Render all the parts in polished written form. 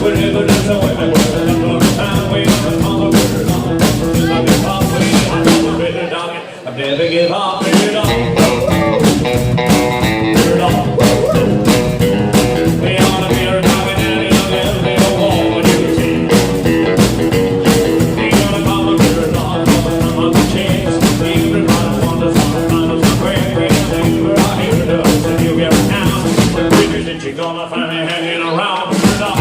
Wherever there's a women, we're the time we are on the river dog. I give up, I'm on the river dog. I never give up, river dog. River dog. We on the river dog and daddy on the little wall when you see. We gonna call the river dog, come on the chance. Everybody wonders on the final great, great things we're out here to do. And you get down, the figures that you're gonna find me hanging around. River dog.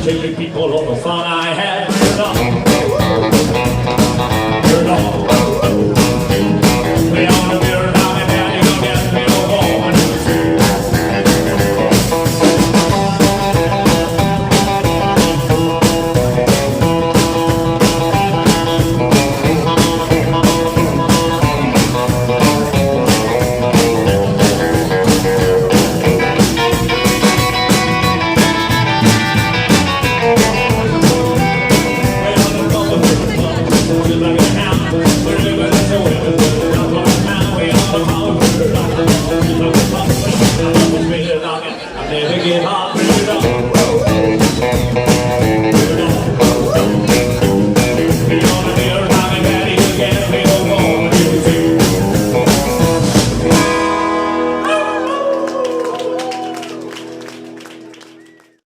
Taking people on the fun I had. You're not. We on the mirror now and then you get me no more when you see. Never give up,